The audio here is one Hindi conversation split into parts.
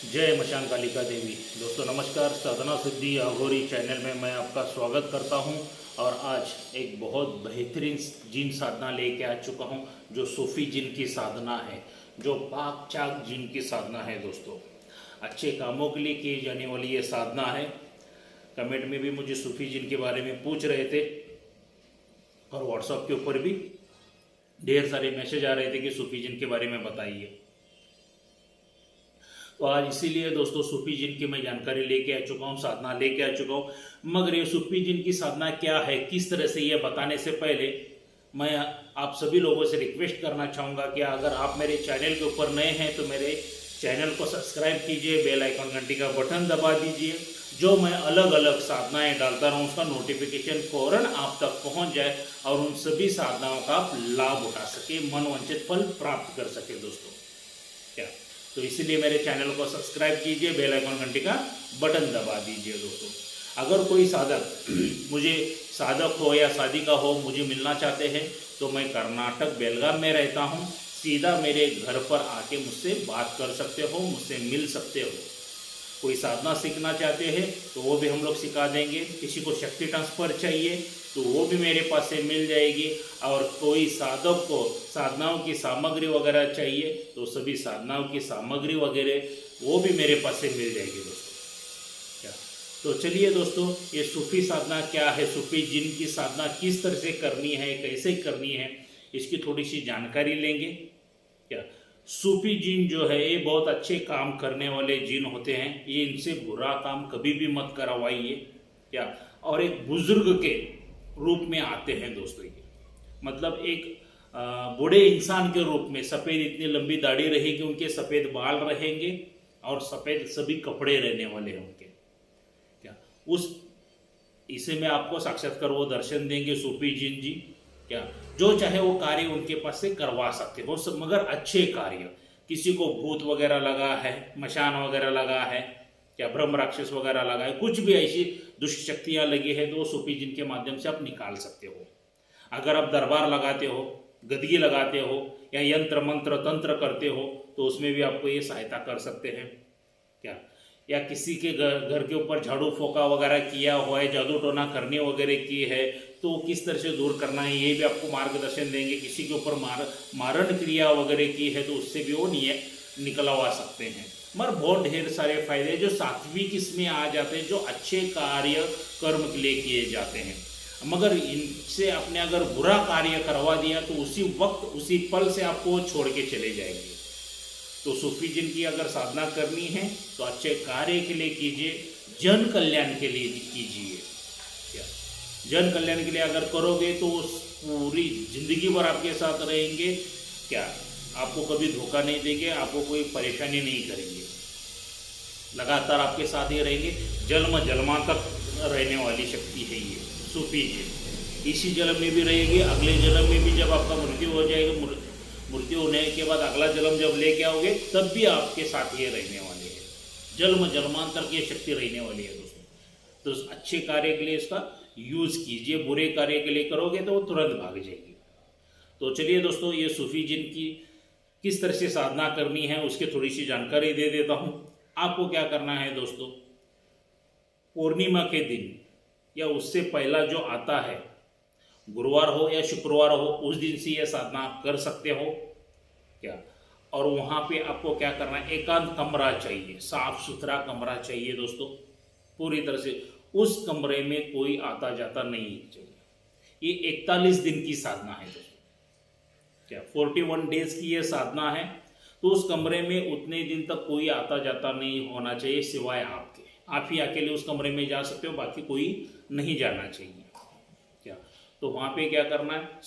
जय मशान कालिका देवी। दोस्तों नमस्कार। साधना सिद्धि अघोरी चैनल में मैं आपका स्वागत करता हूं और आज एक बहुत बेहतरीन जिन साधना लेके आ चुका हूं जो सूफी जिन की साधना है, जो पाक चाक जिन की साधना है। दोस्तों अच्छे कामों के लिए की जाने वाली ये साधना है। कमेंट में भी मुझे सूफी जिन के बारे में पूछ रहे थे और व्हाट्सएप के ऊपर भी ढेर सारे मैसेज आ रहे थे कि सूफी जिन के बारे में बताइए। तो आज इसीलिए दोस्तों सूफी जिन की मैं जानकारी लेके आ चुका हूँ, साधना लेके आ चुका हूँ। मगर ये सूफी जिन की साधना क्या है, किस तरह से ये बताने से पहले मैं आप सभी लोगों से रिक्वेस्ट करना चाहूँगा कि अगर आप मेरे चैनल के ऊपर नए हैं तो मेरे चैनल को सब्सक्राइब कीजिए, बेल आइकन घंटी का बटन दबा दीजिए। जो मैं अलग अलग साधनाएं डालता रहूँ उसका नोटिफिकेशन फौरन आप तक पहुँच जाए और उन सभी साधनाओं का आप लाभ उठा सके, मनवांछित फल प्राप्त कर सके। दोस्तों क्या तो इसीलिए मेरे चैनल को सब्सक्राइब कीजिए, बेल आइकन घंटी का बटन दबा दीजिए। दोस्तों अगर कोई साधक मुझे साधक हो या साधिका हो मुझे मिलना चाहते हैं तो मैं कर्नाटक बेलगाम में रहता हूँ। सीधा मेरे घर पर आके मुझसे बात कर सकते हो, मुझसे मिल सकते हो। कोई साधना सीखना चाहते हैं तो वो भी हम लोग सिखा देंगे। किसी को शक्ति ट्रांसफर चाहिए तो वो भी मेरे पास से मिल जाएगी। और कोई साधक को साधनाओं की सामग्री वगैरह चाहिए तो सभी साधनाओं की सामग्री वगैरह वो भी मेरे पास से मिल जाएगी। दोस्तों क्या तो चलिए दोस्तों, ये सूफी साधना क्या है, सूफी जिन की साधना किस तरह से करनी है, कैसे करनी है, इसकी थोड़ी सी जानकारी लेंगे। क्या सूफी जिन जो है ये बहुत अच्छे काम करने वाले जिन होते हैं। ये इनसे बुरा काम कभी भी मत करवाइए। क्या और एक बुजुर्ग के रूप में आते हैं दोस्तों। ये मतलब एक बूढ़े इंसान के रूप में, सफ़ेद इतनी लंबी दाढ़ी रहेगी, उनके सफ़ेद बाल रहेंगे और सफ़ेद सभी कपड़े रहने वाले हैं उनके। क्या उस इसे में आपको साक्षात्कार वो दर्शन देंगे सूफी जिन जी। क्या जो चाहे वो कार्य उनके पास से करवा सकते हो, मगर अच्छे कार्य। किसी को भूत वगैरह लगा है, मशान वगैरह लगा है, क्या ब्रह्म राक्षस वगैरह लगा है, कुछ भी ऐसी दुष्ट शक्तियाँ लगी है तो वो सूफी जिन के माध्यम से आप निकाल सकते हो। अगर आप दरबार लगाते हो, गदगी लगाते हो या यंत्र मंत्र तंत्र करते हो तो उसमें भी आपको ये सहायता कर सकते हैं। क्या या किसी के घर के ऊपर झाड़ू फोका वगैरह किया हुआ है, जादू टोना करनी वगैरह की है तो किस तरह से दूर करना है ये भी आपको मार्गदर्शन देंगे। किसी के ऊपर मारण क्रिया वगैरह की है तो उससे भी वो निकलवा सकते हैं। मगर बहुत ढेर सारे फायदे जो सात्विक इसमें आ जाते हैं, जो अच्छे कार्य कर्म के लिए किए जाते हैं। मगर इनसे आपने अगर बुरा कार्य करवा दिया तो उसी वक्त उसी पल से आपको छोड़ के चले जाएंगे। तो सूफी जिन की अगर साधना करनी है तो अच्छे कार्य के लिए कीजिए, जन कल्याण के लिए कीजिए। क्या जन कल्याण के लिए अगर करोगे तो पूरी जिंदगी भर आपके साथ रहेंगे। क्या आपको कभी धोखा नहीं देंगे, आपको कोई परेशानी नहीं करेंगे, लगातार आपके साथ ही रहेंगे। जन्म जन्मांतर रहने वाली शक्ति है ये सूफी जिन। इसी जन्म में भी रहेगी, अगले जन्म में भी जब आपका मृत्यु हो जाएगा, मृत्यु होने के बाद अगला जन्म जब लेके आओगे तब भी आपके साथ ये रहने वाले हैं। जन्म जन्मांतर की शक्ति रहने वाली है दोस्तों। तो अच्छे कार्य के लिए इसका यूज कीजिए, बुरे कार्य के लिए करोगे तो वो तुरंत भाग जाएगी। तो चलिए दोस्तों, ये सूफी जिन की किस तरह से साधना करनी है उसकी थोड़ी सी जानकारी दे देता हूँ। आपको क्या करना है दोस्तों, पूर्णिमा के दिन या उससे पहला जो आता है, गुरुवार हो या शुक्रवार हो, उस दिन से यह साधना आप कर सकते हो। क्या और वहाँ पे आपको क्या करना है, एकांत कमरा चाहिए, साफ सुथरा कमरा चाहिए दोस्तों। पूरी तरह से उस कमरे में कोई आता जाता नहीं चाहिए। ये 41 दिन की साधना है दोस्तों। क्या 41 डेज की ये साधना है। तो उस कमरे में उतने दिन तक कोई आता जाता नहीं होना चाहिए सिवाय आपके। आप ही अकेले उस कमरे में जा सकते हो, बाकी कोई नहीं जाना चाहिए। क्या तो वहाँ पे क्या करना है,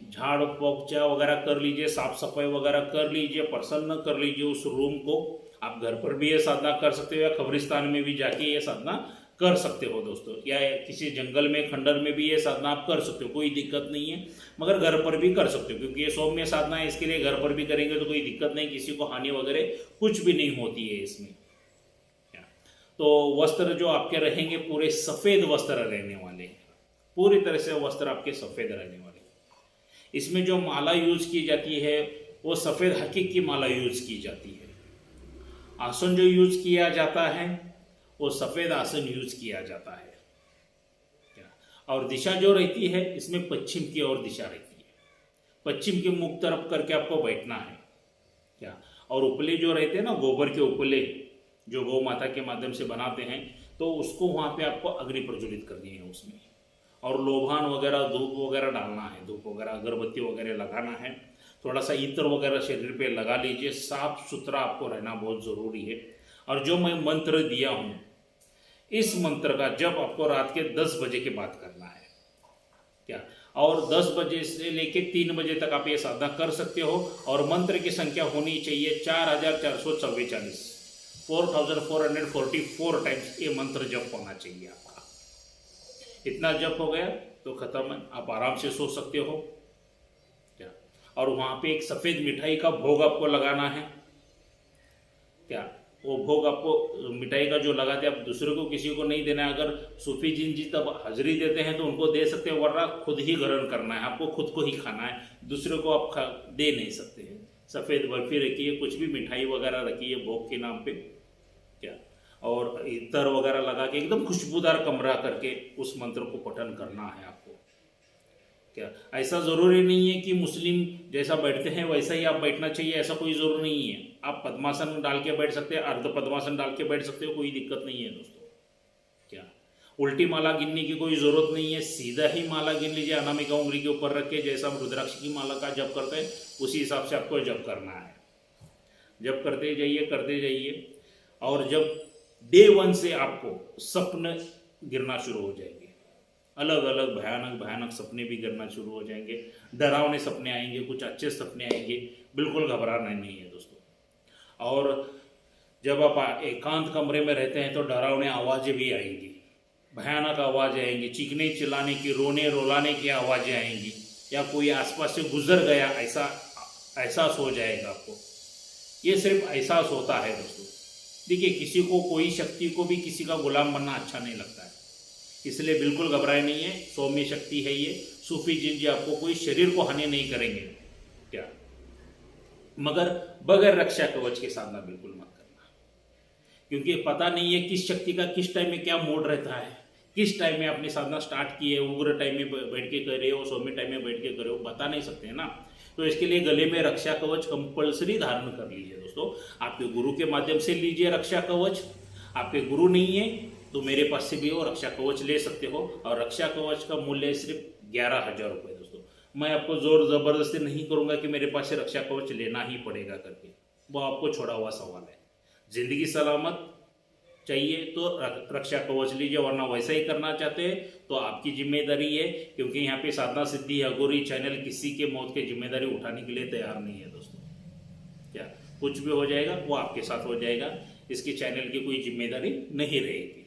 झाड़ पोछा वगैरह कर लीजिए, साफ सफाई वगैरह कर लीजिए, प्रसन्न कर लीजिए उस रूम को। आप घर पर भी ये साधना कर सकते हो या कब्रिस्तान में भी जाके ये साधना कर सकते हो दोस्तों, या किसी जंगल में खंडर में भी ये साधना आप कर सकते हो, कोई दिक्कत नहीं है। मगर घर पर भी कर सकते हो क्योंकि ये सौम्य साधना है, इसके लिए घर पर भी करेंगे तो कोई दिक्कत नहीं, किसी को हानि वगैरह कुछ भी नहीं होती है इसमें। तो वस्त्र जो आपके रहेंगे पूरे सफ़ेद वस्त्र रहने वाले हैं, पूरी तरह से वस्त्र आपके सफ़ेद रहने वाले हैं। इसमें जो माला यूज की जाती है वो सफ़ेद हकीक की माला यूज की जाती है। आसन जो यूज किया जाता है वो सफ़ेद आसन यूज किया जाता है। क्या और दिशा जो रहती है इसमें पश्चिम की ओर दिशा रहती है, पश्चिम के मुख तरफ करके आपको बैठना है। क्या और उपले जो रहते हैं ना, गोबर के उपले जो गौ माता के माध्यम से बनाते हैं, तो उसको वहाँ पे आपको अग्नि प्रज्वलित करनी है उसमें, और लोभान वगैरह धूप वगैरह डालना है, धूप वगैरह अगरबत्ती वगैरह लगाना है, थोड़ा सा इत्र वगैरह शरीर पे लगा लीजिए। साफ सुथरा आपको रहना बहुत ज़रूरी है। और जो मैं मंत्र दिया हूँ, इस मंत्र का जब आपको रात के 10 बजे के बाद करना है। क्या और 10 बजे से लेके 3 बजे तक आप ये साधना कर सकते हो। और मंत्र की संख्या होनी चाहिए 4444, 4444 टाइम्स ये मंत्र जप होना चाहिए आपका। इतना जप हो गया तो खत्म है, आप आराम से सो सकते हो। क्या और वहाँ पे एक सफ़ेद मिठाई का भोग आपको लगाना है। क्या वो भोग आपको मिठाई का जो लगाते हैं, आप दूसरे को किसी को नहीं देना है। अगर सूफी जिन जी तब हाजिरी देते हैं तो उनको दे सकते हैं, वरना खुद ही ग्रहण करना है, आपको खुद को ही खाना है, दूसरे को आप दे नहीं सकते हैं। सफ़ेद बर्फी रखिए, कुछ भी मिठाई वगैरह रखिए भोग के नाम पे। क्या और इत्र वगैरह लगा के एकदम खुशबूदार कमरा करके उस मंत्र को पठन करना है आपको। क्या ऐसा ज़रूरी नहीं है कि मुस्लिम जैसा बैठते हैं वैसा ही आप बैठना चाहिए, ऐसा कोई ज़रूर नहीं है। आप पद्मासन डाल के बैठ सकते हैं, अर्ध पद्मासन डाल के बैठ सकते हो, कोई दिक्कत नहीं है दोस्तों। क्या उल्टी माला गिनने की कोई ज़रूरत नहीं है, सीधा ही माला गिन लीजिए, अनामिका उंगली के ऊपर रख के, जैसा हम रुद्राक्ष की माला का जप करते हैं उसी हिसाब से आपको जप करना है। जप करते जाइए करते जाइए, और जब डे 1 से आपको सपने गिरना शुरू हो जाएंगे, अलग अलग भयानक भयानक सपने भी गिरना शुरू हो जाएंगे, डरावने सपने आएंगे, कुछ अच्छे सपने आएंगे, बिल्कुल घबराना नहीं है दोस्तों। और जब आप एकांत कमरे में रहते हैं तो डरावने आवाज़ें भी आएंगी, भयानक आवाज़ें आएंगी, चीखने चिल्लाने की, रोने रोलाने की आवाज़ें आएंगी, या कोई आसपास से गुजर गया ऐसा एहसास हो जाएगा आपको। ये सिर्फ एहसास होता है दोस्तों। देखिए, किसी को कोई शक्ति को भी किसी का गुलाम बनना अच्छा नहीं लगता है, इसलिए बिल्कुल घबराए नहीं है। सौम्य शक्ति है ये, सूफी जिन जी आपको कोई शरीर को हानि नहीं करेंगे। क्या मगर बगैर रक्षा कवच के साधना बिल्कुल मत करना, क्योंकि पता नहीं है किस शक्ति का किस टाइम में क्या मोड रहता है, किस टाइम में अपनी साधना स्टार्ट की है, उग्र टाइम में बैठ के कर रहे हो, सौम्य टाइम में बैठ के कर रहे हो, बता नहीं सकते हैं ना। तो इसके लिए गले में रक्षा कवच कंपल्सरी धारण कर लीजिए दोस्तों। आपके गुरु के माध्यम से लीजिए रक्षा कवच, आपके गुरु नहीं है तो मेरे पास से भी वो रक्षा कवच ले सकते हो। और रक्षा कवच का मूल्य सिर्फ 11,000 रुपये दोस्तों। मैं आपको जोर ज़बरदस्ती नहीं करूंगा कि मेरे पास से रक्षा कवच लेना ही पड़ेगा करके, वो आपको छोड़ा हुआ सवाल है। जिंदगी सलामत चाहिए तो रक्षा कवच लीजिए, वरना वैसा ही करना चाहते हैं तो आपकी जिम्मेदारी है, क्योंकि यहाँ पे साधना सिद्धि अघोरी चैनल किसी के मौत की जिम्मेदारी उठाने के लिए तैयार नहीं है दोस्तों। क्या कुछ भी हो जाएगा वो आपके साथ हो जाएगा, इसकी चैनल की कोई जिम्मेदारी नहीं रहेगी।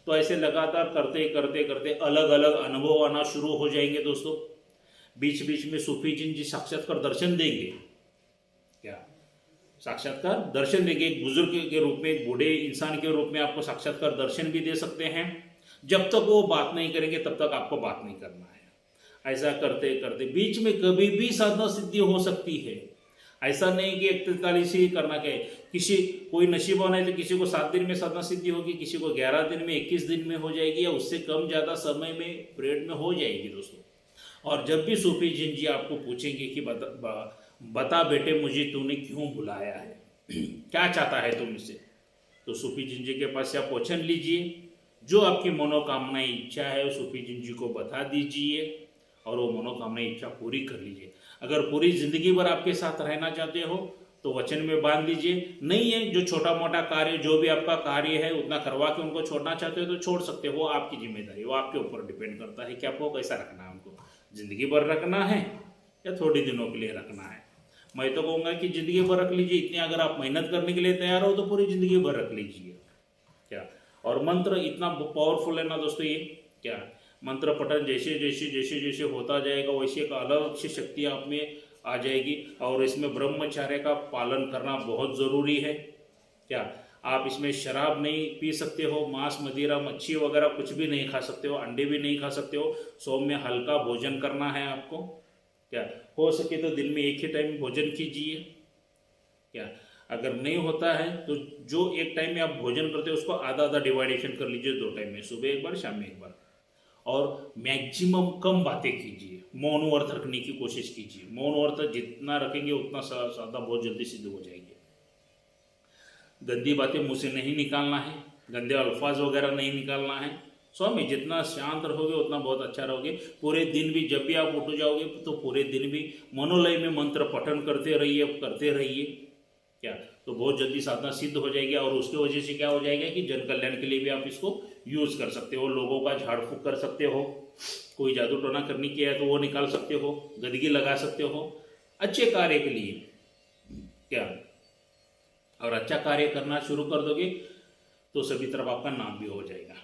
तो ऐसे लगातार करते करते करते अलग अलग अनुभव आना शुरू हो जाएंगे दोस्तों। बीच बीच में सूफी जिन जी साक्षात्कार दर्शन देंगे। क्या साक्षात्कार दर्शन देंगे, एक बुजुर्ग के रूप में, एक बूढ़े इंसान के रूप में आपको साक्षात्कार दर्शन भी दे सकते हैं। जब तक वो बात नहीं करेंगे तब तक आपको बात नहीं करना है। ऐसा करते करते बीच में कभी भी साधना सिद्धि हो सकती है। ऐसा नहीं कि 41 ही करना क्या है, किसी कोई नसीबवान है तो किसी को 7 दिन में साधना सिद्धि होगी, किसी को 11 दिन में, 21 दिन में हो जाएगी, या उससे कम ज़्यादा समय में पीरियड में हो जाएगी दोस्तों। और जब भी सूफी जिन जी आपको पूछेंगे कि बता बेटे मुझे तूने क्यों बुलाया है, क्या चाहता है तुमसे, तो सूफी जिन जी के पास से आप वचन लीजिए, जो आपकी मनोकामना इच्छा है सूफी जिन जी को बता दीजिए और वो मनोकामना इच्छा पूरी कर लीजिए। अगर पूरी जिंदगी भर आपके साथ रहना चाहते हो तो वचन में बांध लीजिए। नहीं है, जो छोटा मोटा कार्य जो भी आपका कार्य है उतना करवा के उनको छोड़ना चाहते हो तो छोड़ सकते हो, वो आपकी जिम्मेदारी, वो आपके ऊपर डिपेंड करता है कि आपको कैसा रखना है, उनको जिंदगी भर रखना है या थोड़ी दिनों के लिए रखना है। मैं तो कहूँगा कि जिंदगी भर रख लीजिए, इतनी अगर आप मेहनत करने के लिए तैयार हो तो पूरी जिंदगी भर रख लीजिए। क्या और मंत्र इतना पावरफुल है ना दोस्तों, ये क्या मंत्र पठन जैसे जैसे जैसे जैसे होता जाएगा वैसे एक अलग से शक्ति आप में आ जाएगी। और इसमें ब्रह्मचर्य का पालन करना बहुत ज़रूरी है। क्या आप इसमें शराब नहीं पी सकते हो, मांस मदिरा मच्छी वगैरह कुछ भी नहीं खा सकते हो, अंडे भी नहीं खा सकते हो। सौम्य हल्का भोजन करना है आपको। क्या हो सके तो दिन में एक ही टाइम भोजन कीजिए। क्या अगर नहीं होता है तो जो एक टाइम में आप भोजन करते हो उसको आधा आधा डिवाइडेशन कर लीजिए, 2 टाइम में, सुबह एक बार, शाम में एक बार। और मैक्सिमम कम बातें कीजिए, मौन व्रत रखने की कोशिश कीजिए। मौन व्रत जितना रखेंगे उतना सादा बहुत जल्दी सिद्ध हो जाएंगे। गंदी बातें मुंह से नहीं निकालना है, गंदे अल्फाज वगैरह नहीं निकालना है। स्वामी जितना शांत रहोगे उतना बहुत अच्छा रहोगे। पूरे दिन भी जब भी आप उठ जाओगे तो पूरे दिन भी मनोलय में मंत्र पठन करते रहिए क्या, तो बहुत जल्दी साधना सिद्ध हो जाएगी। और उसके वजह से क्या हो जाएगा कि जन कल्याण के लिए भी आप इसको यूज कर सकते हो। लोगों का झाड़ फूक कर सकते हो, कोई जादू टोना करनी किया है तो वो निकाल सकते हो, गदगी लगा सकते हो अच्छे कार्य के लिए क्या। और अच्छा कार्य करना शुरू कर दोगे तो सभी तरफ आपका नाम भी हो जाएगा।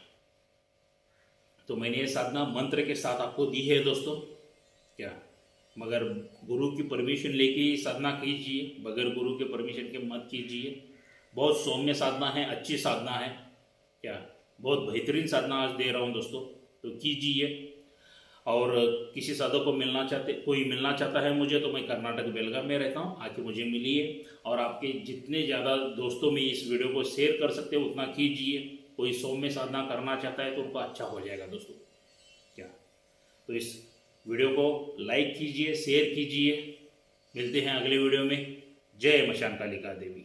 तो मैंने ये साधना मंत्र के साथ आपको दी है दोस्तों क्या, मगर गुरु की परमिशन लेके ही साधना कीजिए, बगैर गुरु के परमिशन के मत कीजिए। बहुत सौम्य साधना है, अच्छी साधना है क्या, बहुत बेहतरीन साधना आज दे रहा हूँ दोस्तों, तो कीजिए। और किसी साधक को कोई मिलना चाहता है मुझे, तो मैं कर्नाटक बेलगाम में रहता हूँ, आके मुझे मिलिए। और आपके जितने ज़्यादा दोस्तों में इस वीडियो को शेयर कर सकते हो उतना कीजिए। कोई सौम्य साधना करना चाहता है तो उनको अच्छा हो जाएगा दोस्तों क्या। तो इस वीडियो को लाइक कीजिए, शेयर कीजिए। मिलते हैं अगले वीडियो में। जय मशान कालिका देवी।